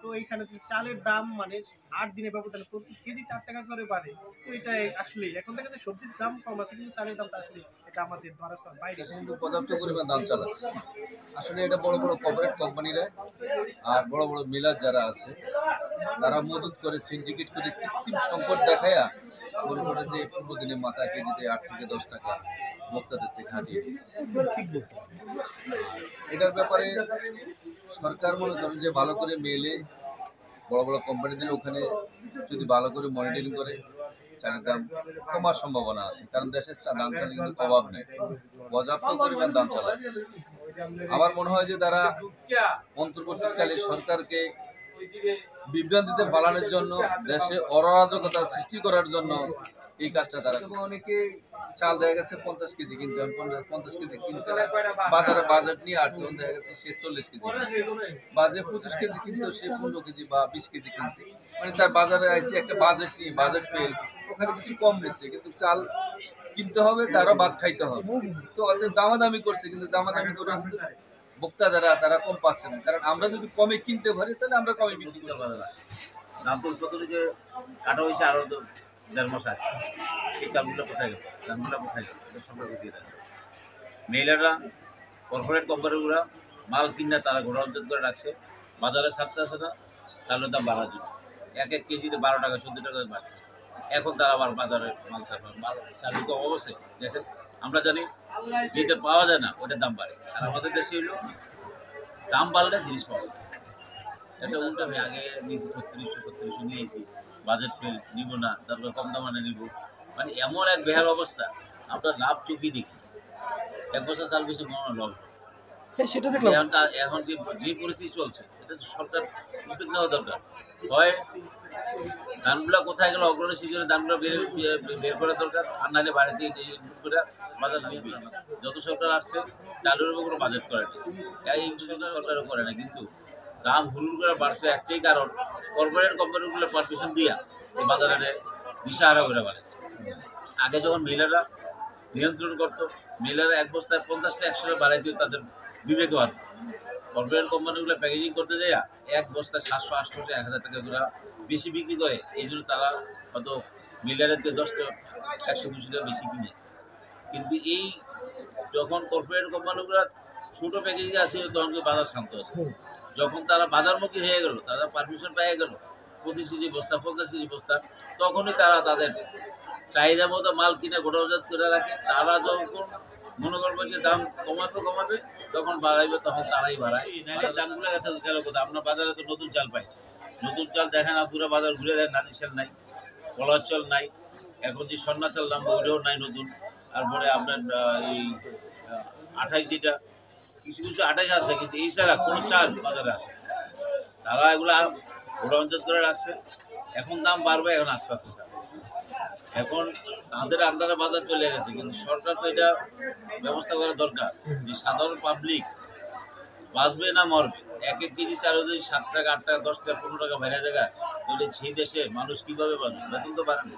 তো এইখানে যে চালের দাম মানে ৮ দিনের ব্যবধানে প্রতি কেজি ৪ টাকা করে বাড়ে। তো এটা আসলে এখন দেখা যায় সবজির দাম কম আছে কিন্তু চালের দামটা আসলে এটা আমাদের ধরাছোঁয়ার বাইরে। দেশে কিন্তু পর্যাপ্ত পরিমাণ ধান চাল আছে। আসলে এটা বড় বড় কর্পোরেট কোম্পানিরা আর বড় বড় মিলার যারা আছে তারা মজুত করে সিন্ডিকেট করে কৃত্রিম সংকট দেখায়া মনে করে যে পূর্ব দিনে মাথা কেজিতে ৮ থেকে ১০ টাকা ভোক্তাদের থেকে হাতিয়ে দিয়েছে। এটার ব্যাপারে সরকার মনে করেন যে ভালো করে মেলে বড় বড় কোম্পানিদের ওখানে যদি ভালো করে মনিটরিং করে চালের দাম কমার সম্ভাবনা আছে, কারণ দেশের ধান চালের কিন্তু অভাব নেই, পর্যাপ্ত পরিমাণ ধান চাল আছে। আমার মনে হয় যে তারা অন্তর্বর্তীকালে সরকারকে বিভ্রান্তিতে পালানোর জন্য, দেশে অরাজকতা সৃষ্টি করার জন্য এই কাজটা তারা অনেকে চাল দেখা গেছে 50 কেজি কিনতে 50 কেজি কিনছে না, বাজারে বাজেট নিয়ে আসছে দেখা গেছে সে 40 কেজি বাজে 25 কেজি কিন্তু সে 15 কেজি বা 20 কেজি কিনছে, মানে তার বাজারে আইসি একটা বাজেট নিয়ে বাজেট পেয়ে ওখানে কিছু কম নিচ্ছে, কিন্তু চাল কিনতে হবে তারও ভাত খাইতে হবে। তো অতএব দামাদামি করছে, কিন্তু দামাদামি করে কিন্তু ভোক্তা যারা তারা কম পাচ্ছে না, কারণ আমরা যদি কমে কিনতে পারি তাহলে আমরা কমে বিক্রি করতে পারি না। দাম তো উৎপাদনে যে কাটা হয়েছে আরো ১.৫ মাস আগে, এই চালগুলো কোথায় গেল, দামগুলো কোথায় গেল, এটা সরকার দিয়ে দেয়। মেয়েরা কর্পোরেট কোম্পানিগুলো মাল কিনে তারা ঘোড়া অঞ্চল করে রাখছে, বাজারে ছাড়তে আসে না, চালের দাম বাড়ার জন্য ১ কেজিতে ১২ টাকা ১৪ টাকা বাড়ছে। এখন তারা আবার বাজারে মাল ছাড়বে, মাল চালু তো অবশ্যই দেখেন, আমরা জানি যেটা পাওয়া যায় না ওটার দাম বাড়ে, আর আমাদের দেশে হলো দাম বাড়লে জিনিস পাওয়া যায়। এটা উল্টো আমি আগে নিয়েছি ৩৬০০ নিয়ে এসেছি, বাজেট ফেল নিব না, তারপর কম দামানে নিব, মানে এমন এক বেহাল অবস্থা, আপনার লাভ চুকি দেখি ১ বছর চাল বেশি মনে লস। সেটা দেখলাম এখন যে পরিস্থিতি চলছে এটা তো সরকার উদ্যোগ নেওয়া দরকার। হয় ধানগুলো কোথায় গেল, অগ্রণী সিজনে ধানগুলো বের করা দরকার, আর নাহলে বাড়িতে করে বাজার দিবে। যত সরকার আসছে চালের উপর কোনো বাজেট করে না, এই সরকারও করে না, কিন্তু দাম হুড়ুর করে বাড়ছে একটাই কারণ, কর্পোরেট কোম্পানিগুলো পারমিশন দিয়া এই বাজারে দিশাহারা করে বাড়ছে। আগে যখন মিলাররা নিয়ন্ত্রণ করতো, মিলাররা ১ বস্তায় ৫০টা ১০০ টাকা বাড়াই দিয়ে তাদের বিবেকে পারত। কর্পোরেট কোম্পানিগুলো প্যাকেজিং করতে যায় ১ বস্তায় ৭০০ ৮০০ ১০০০ টাকা করে বেশি বিক্রি করে, এই জন্য তারা হয়তো মিলারের দিয়ে ১০টা ১০০-২০০ টাকা বেশি কিনে। কিন্তু এই যখন কর্পোরেট কোম্পানিগুলো ছোটো প্যাকেজিং আসে তখন বাজার শান্ত আছে, যখন তারা বাজারমুখী হয়ে গেল, তারা পারমিশন পেয়ে গেল ২৫ কেজি বস্তা ৫০ কেজি বস্তা, তখনই তারা তাদের চাহিদা মতো মাল কিনে গোটাজাত করে রাখে। তারা যখন মনে করবে যে দাম কমাবে তখন বাড়াইবে, তখন তারাই বাড়ায়। দামগুলো গেল কোথায়, আপনার বাজারে তো নতুন চাল পাই, নতুন চাল দেখেন না, পুরো বাজার ঘুরে দেন, নাজির চাল নাই, কলার চাল নাই, এখন যে সন্না চাল দাম ওইটাও নাই নতুন। তারপরে আপনার এই ২৮ যেটা কিছু কিছু ২৮ আছে, কিন্তু এই ছাড়া কোনো চাল বাজারে আসে, তারা এগুলা ঘোড়া অঞ্চল করে রাখছে। এখন দাম বাড়বে, এখন আস্তে আস্তে এখন তাদের আন্ডারে বাজার চলে গেছে, কিন্তু সরকার তো এটা ব্যবস্থা করা দরকার যে সাধারণ পাবলিক বাঁচবে না মরবে। ১ কেজি চাল যদি ৭ টাকা ৮ টাকা ১০ টাকা ১৫ টাকা বেড়ে জায়গায়, তাহলে সেই দেশে মানুষ কিভাবে বাঁচবে, বেতন তো বাড়বে।